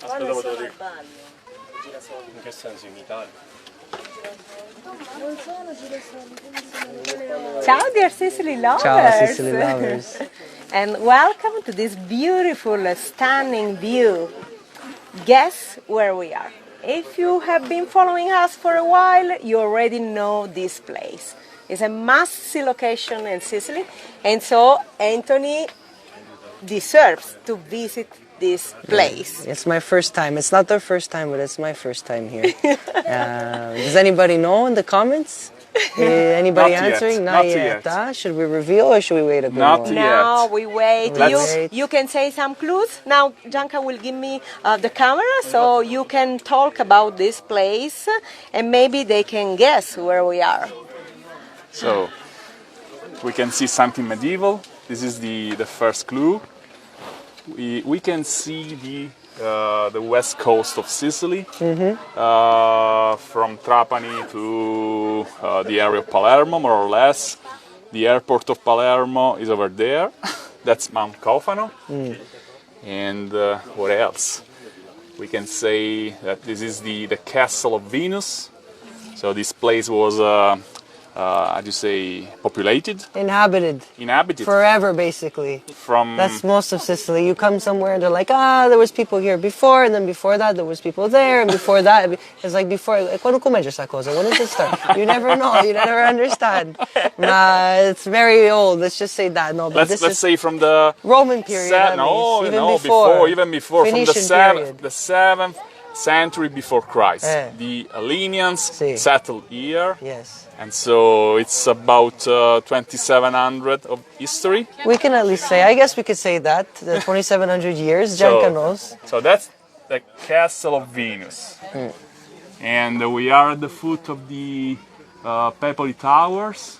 Quando sono al ballo? In che senso in Italia? Non sono girasoli. Ciao dear Sicily Lovers! Ciao Sicily Lovers. And welcome to this beautiful, stunning view. Guess where we are? If you have been following us for a while, you already know this place. It's a must-see location in Sicily, and so Anthony deserves to visit this place. It's my first time. It's not their first time, but it's my first time here. Does anybody know in the comments? Anybody Not answering? yet. Not Not yet. yet. Should we reveal or should we wait a bit Not more? yet. Now we wait. Let's- You can say some clues. Now Gianca will give me the camera so you can talk about this place and maybe they can guess where we are. So we can see something medieval. This is the first clue. We can see the west coast of Sicily, from Trapani to the area of Palermo, more or less. The airport of Palermo is over there. That's Mount Cofano. And what else? We can say that this is the castle of Venus. So this place was, how do you say, populated, Inhabited. inhabited Forever, basically. from. That's most of Sicily. You come somewhere and they're like, there was people here before, and then before that there was people there, and before that it's like before. Quando comincia sta cosa? When does it start? You never know. You never understand. It's very old. Let's just say that. No, but let's this is say from the Roman period. at least. even before from Phoenician the 7th century before Christ. Eh. The Hellenians Si. settled here, Yes. and so it's about 2700 of history. We can at least say. I guess we could say that. The 2,700 years. So- Gianca knows. So that's the castle of Venus, and we are at the foot of the Papal Towers.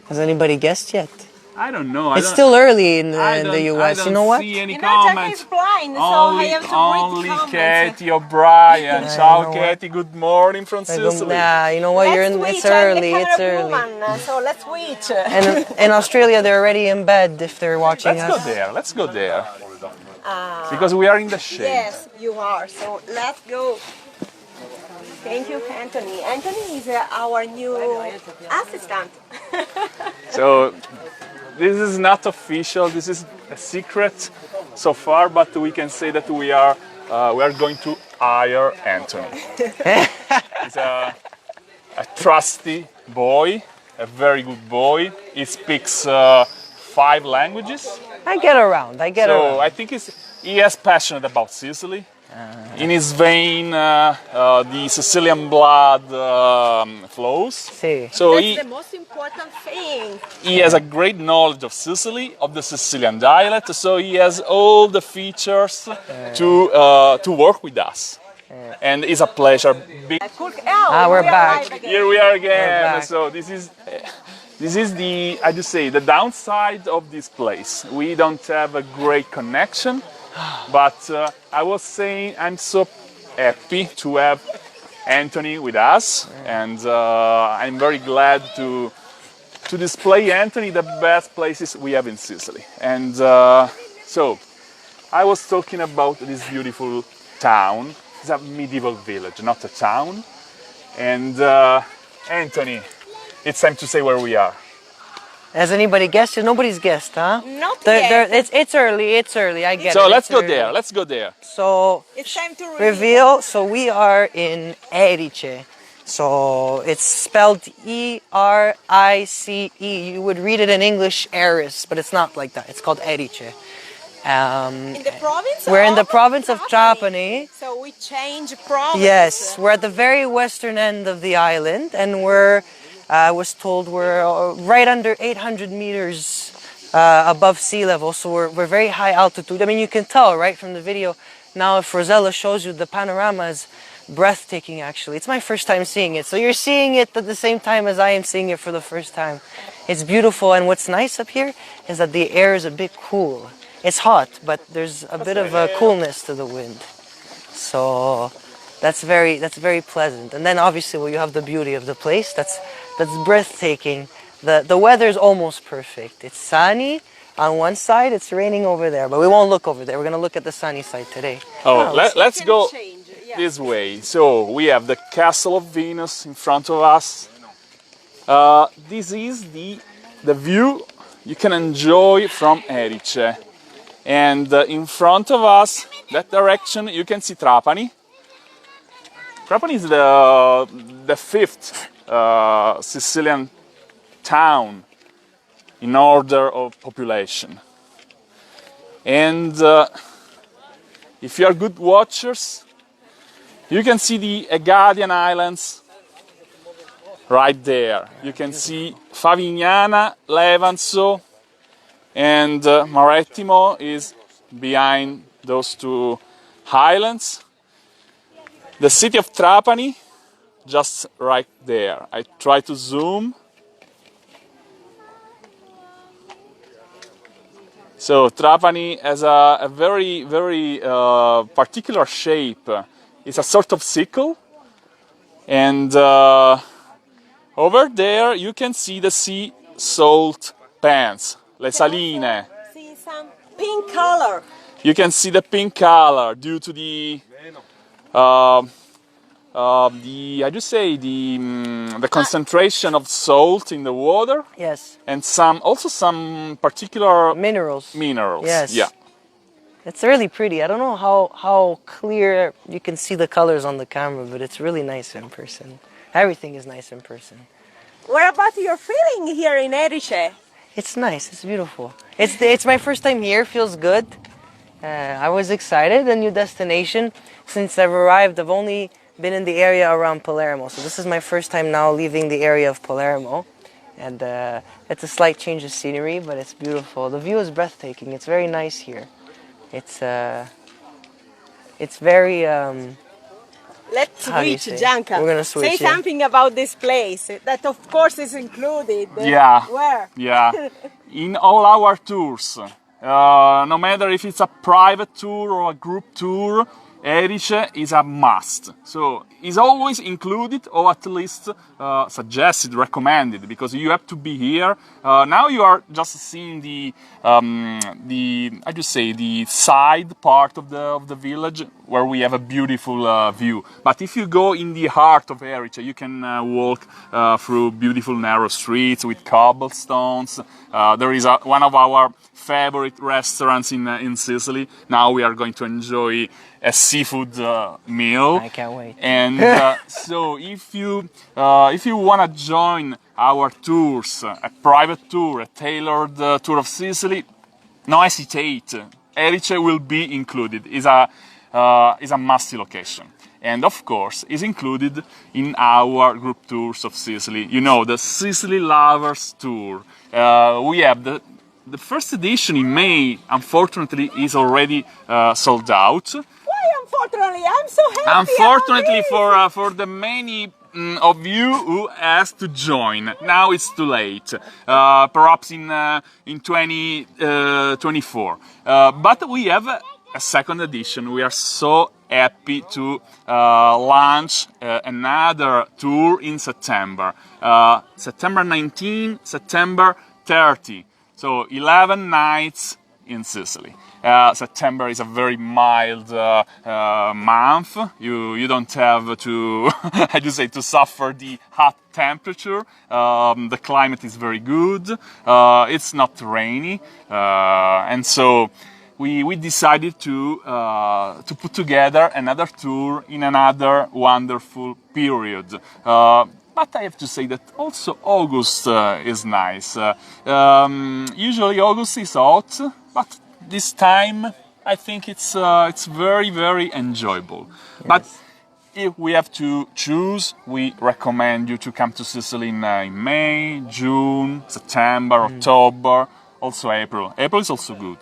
Has anybody guessed yet? I don't know. It's still early in the I US. don't You know what? see any You know, Gianca comments. is blind, so Only, I have to only read comments. Katie O'Brien. you Ciao, know what? Katie. Good morning from Sicily. Nah, you know what? Let's You're in. switch. It's I'm the early. It's camera early. woman, so let's switch. And in Australia, they're already in bed if they're watching Let's go us. there. Let's go there. Because we are in the shade. Yes, you are. So let's go. Thank you, Anthony. Anthony is our new assistant. So this is not official. This is a secret so far, but we can say that we are going to hire Anthony. He's a trusty boy, a very good boy. He speaks 5 languages. I get around. So I think he is passionate about Sicily. In his vein, the Sicilian blood flows. See. So That's the most important thing. he has a great knowledge of Sicily, of the Sicilian dialect. So he has all the features to work with us, and it's a pleasure. we're back. Here we are again. We're back. So this is the, I just say, the downside of this place. We don't have a great connection, but I was saying I'm so happy to have Anthony with us, and I'm very glad to display Anthony the best places we have in Sicily. And so I was talking about this beautiful town. It's a medieval village, not a town. And Anthony, it's time to say where we are. Has anybody guessed? Nobody's guessed, huh? Not yet. It's early. It's early. I get it. So let's It's go early. there. Let's go there. So It's time to reveal. So we are in Erice. So it's spelled Erice. You would read it in English Erice, but it's not like that. It's called Erice. In the province? We're in the province of Trapani. So we change province. Yes, we're at the very western end of the island, and I was told we're right under 800 meters above sea level, so we're very high altitude. I mean, you can tell, right, from the video. Now, if Rosella shows you, the panorama is breathtaking, actually. It's my first time seeing it, so you're seeing it at the same time as I am seeing it for the first time. It's beautiful, and what's nice up here is that the air is a bit cool. It's hot, but there's a bit of a coolness to the wind. So that's very pleasant. And then obviously, well, you have the beauty of the place. That's breathtaking. The weather is almost perfect. It's sunny, on one side, it's raining over there. But we won't look over there. We're going to look at the sunny side today. Oh, let's go change, yeah. this way. So we have the Castle of Venus in front of us. This is the view you can enjoy from Erice. And in front of us, that direction, you can see Trapani. Trapani is the fifth Sicilian town in order of population. And if you are good watchers, you can see the Aegadian Islands right there. You can see Favignana, Levanzo, and Marettimo is behind those two islands. The city of Trapani, just right there. I try to zoom. So Trapani has a very, very particular shape. It's a sort of sickle. And over there you can see the sea salt pans, le saline. See some pink color. You can see the pink color due to the how do you say, the concentration of salt in the water. Yes. And also some particular Minerals. Yes. Yeah. It's really pretty. I don't know how clear you can see the colors on the camera, but it's really nice in person. Everything is nice in person. What about your feeling here in Erice? It's nice. It's beautiful. It's my first time here. Feels good. I was excited. A new destination. Since I've arrived, I've only been in the area around Palermo. So this is my first time now leaving the area of Palermo. And it's a slight change of scenery, but it's beautiful. The view is breathtaking. It's very nice here. It's very... Let's How do you reach say? Gianca. We're gonna switch, Say yeah. something about this place. That of course is included. Yeah. Where? Yeah. In all our tours, no matter if it's a private tour or a group tour, Erice is a must. So it's always included, or at least suggested, recommended, because you have to be here. Now you are just seeing the side part of the village where we have a beautiful view. But if you go in the heart of Erice, you can walk through beautiful narrow streets with cobblestones. There is one of our favorite restaurants in Sicily. Now we are going to enjoy a seafood meal. I can't wait. And so if you want to join our tours, a private tour, a tailored tour of Sicily, no hesitate. Erice will be included. Is a must location. And of course, is included in our group tours of Sicily. You know, the Sicily Lovers Tour. We have the first edition in May, unfortunately, is already sold out. Why unfortunately? I'm so happy. Unfortunately about this. for the many of you who asked to join, now it's too late. Perhaps in 2024. But we have a second edition. We are so happy to launch another tour in September. September 19, September 30. So 11 nights in Sicily. September is a very mild month. You don't have to, how do you say, to suffer the hot temperature. The climate is very good. It's not rainy, and so we decided to put together another tour in another wonderful period. But I have to say that also August is nice. Usually August is hot, but this time I think it's very, very enjoyable. Yes. But if we have to choose, we recommend you to come to Sicily in May, June, September, October, also April. April is also good.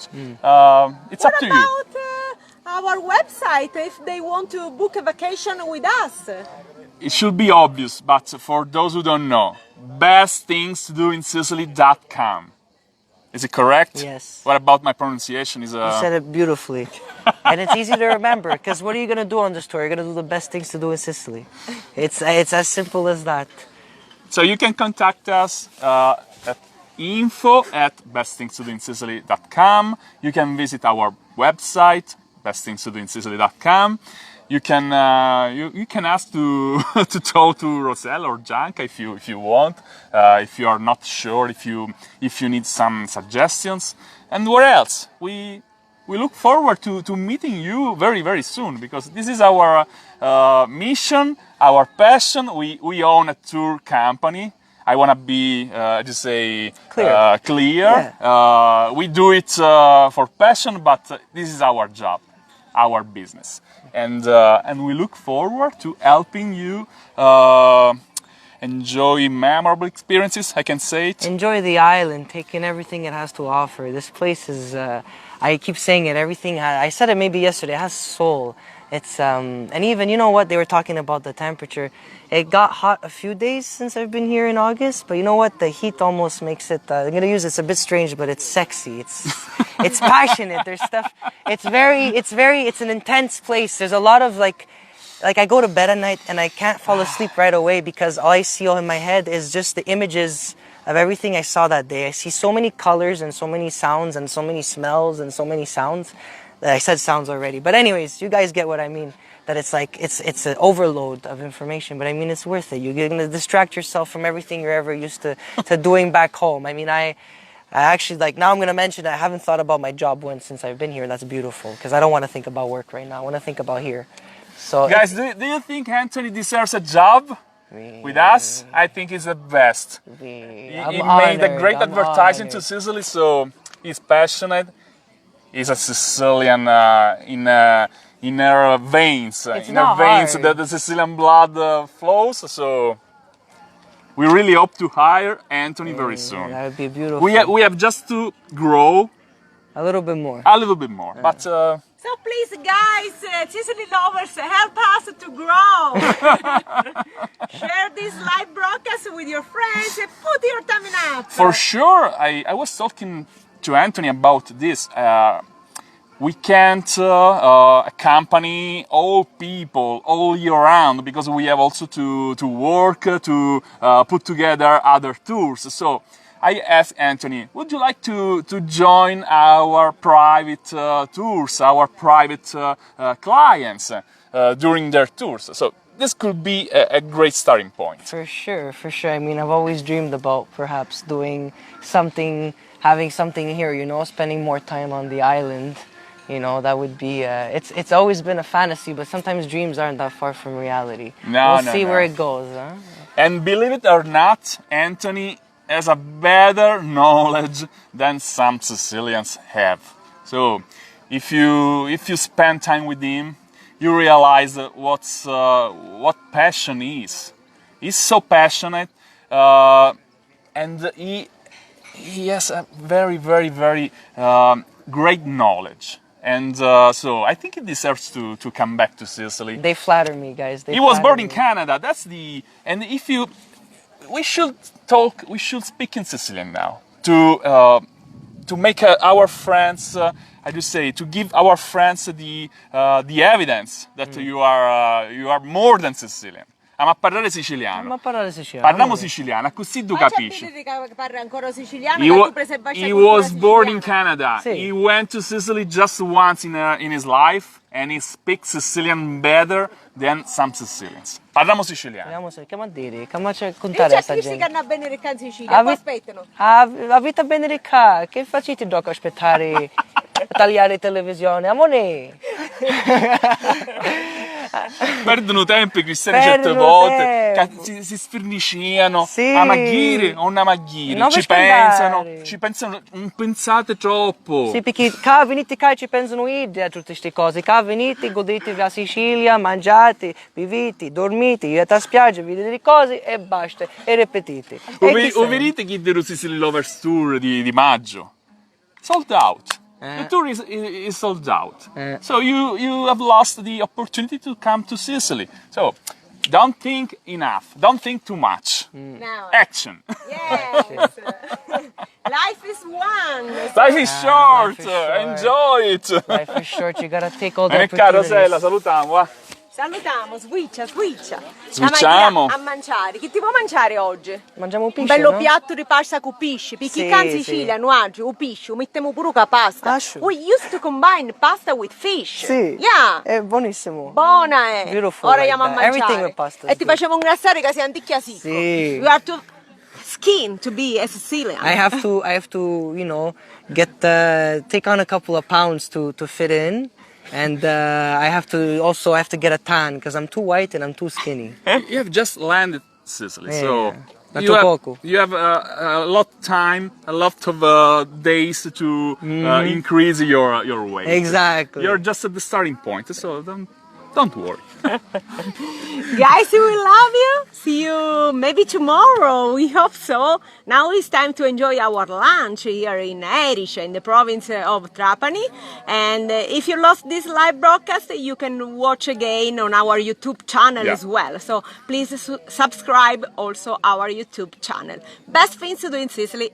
It's up to you. What about our website, if they want to book a vacation with us? It should be obvious, but for those who don't know, bestthingstodoinsicily.com. Is it correct? Yes. What about my pronunciation? You said it beautifully. And it's easy to remember, because what are you going to do on this tour? You're going to do the best things to do in Sicily. It's as simple as that. So you can contact us info@bestthingsToDoInSicily.com. You can visit our website, bestthingsToDoInSicily.com. You can ask to to talk to Rosella or Gianca if you want, if you are not sure, if you need some suggestions. And what else? We look forward to meeting you very, very soon, because this is our mission, our passion. We own a tour company. I want to be just say Clear. clear. We do it for passion, but this is our job, our business, and we look forward to helping you enjoy memorable experiences. I can say it. Enjoy the island, take in everything it has to offer. This place is, I keep saying it, everything, I said it maybe yesterday, it has soul. It's, and even, you know what, they were talking about the temperature. It got hot a few days since I've been here in August, but you know what, the heat almost makes it, I'm going to use it's a bit strange, but it's sexy. It's passionate. There's stuff, it's an intense place. There's a lot of like I go to bed at night and I can't fall asleep right away because all I see in my head is just the images of everything I saw that day. I see so many colors and so many sounds and so many smells and so many sounds. I said sounds already. But anyways, you guys get what I mean. That it's like, it's an overload of information. But I mean, it's worth it. You're going to distract yourself from everything you're ever used to doing back home. I mean, I actually, like, now I'm going to mention I haven't thought about my job once since I've been here. That's beautiful. Because I don't want to think about work right now. I want to think about here. So, guys, do you think Anthony deserves a job with us? I think he's the best. He made a great advertising to Sicily, so he's passionate. He's a Sicilian in her veins. In her veins, the Sicilian blood flows. So we really hope to hire Anthony very soon. That would be beautiful. We have just to grow a little bit more. But. So please, guys, Sicily lovers, help us to grow. Share this live broadcast with your friends and put your thumb up. For sure, I was talking to Anthony about this. We can't accompany all people all year round because we have also to work to put together other tours. So I asked Anthony, would you like to join our private tours, our private clients during their tours? So this could be a great starting point. For sure. I mean, I've always dreamed about perhaps doing something, having something here, you know, spending more time on the island. You know, that would be, it's always been a fantasy, but sometimes dreams aren't that far from reality. We'll see where it goes. Huh? And believe it or not, Anthony has a better knowledge than some Sicilians have. So if you spend time with him, you realize what passion is. He's so passionate, and he has a very, very, very great knowledge. And so I think he deserves to come back to Sicily. They flatter me, guys. He was born in Canada. And if you, we should speak in Sicilian now to make our friends, to give our friends the evidence that you are more than Sicilian. Ama parlare siciliano. Parliamo siciliano, così tu capisci. He was born in Canada. Sì. He went to Sicily just once in his life, and he speaks Sicilian better than some Sicilians. Parliamo siciliano. Che vuol dire? Come c'è contare questa Dice che gente? hanno bene in Sicilia, poi aspettano. La vita bene ricca, che facete dopo aspettare tagliare televisione? Amore! Perdono tempo i cristiani certe volte, si sferniciano, Sì. a maghire o una maghire, Non ci pensano, non pensate troppo. Sì, perché qua venite qua e ci pensano a tutte queste cose. Qua venite, godetevi la Sicilia, mangiate, vivete, dormite, io a spiaggia, vedete le cose e basta, e ripetete. O vedete chi dello Sicily Lovers Tour di maggio? Sold out. The tour is sold out. So you have lost the opportunity to come to Sicily. So don't think enough. Don't think too much. Now, Action. yes. Life is one. Life is short. life is short. Enjoy it. Life is short, you gotta take all the Vieni qua, Rosella, opportunities. salutiamo. Va. Salutiamo, switcha. Switchiamo. A mangiare. Che ti può mangiare oggi? Mangiamo Un pesce, bello no? piatto di pasta con pesce, perché Sì, qua in sì. Sicilia noi oggi o pesce, mettiamo pure con pasta. Ah, sure. We used to combine pasta with fish. Sì. Yeah. È buonissimo. Buona è. Beautiful Ora like andiamo a that. Everything mangiare. with pasta E is ti good. facciamo ingrassare che sei anticchia sicco. Sì. You are too skin to be a Sicilian. I have to, you know, take on a couple of pounds to fit in, and I have to get a tan because I'm too white and I'm too skinny. You have just landed Sicily, Yeah, so yeah. you have, Poco. you have a lot of time, a lot of days to increase your weight. Exactly. You're just at the starting point, so don't worry. Guys, we love you. See you maybe tomorrow. We hope so. Now it's time to enjoy our lunch here in Erice, in the province of Trapani. And if you lost this live broadcast, you can watch again on our YouTube channel Yeah. as well. So please subscribe also our YouTube channel. Best things to do in Sicily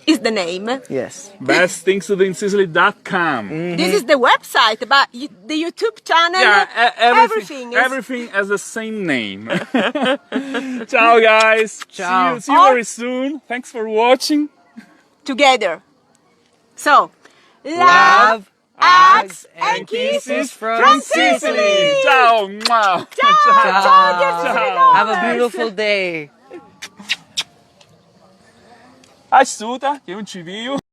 is the name. Yes. Best things to do in Sicily.com. This is the website, but the YouTube channel, Yeah, everything is everything has the same name. Ciao guys. Ciao. See you very soon. Thanks for watching. together. So, Love, hugs, and kisses from Sicily. Ciao. Mwah. Ciao, dear Sicily Have a lovers. beautiful day. Asciuta, che non ci vedo.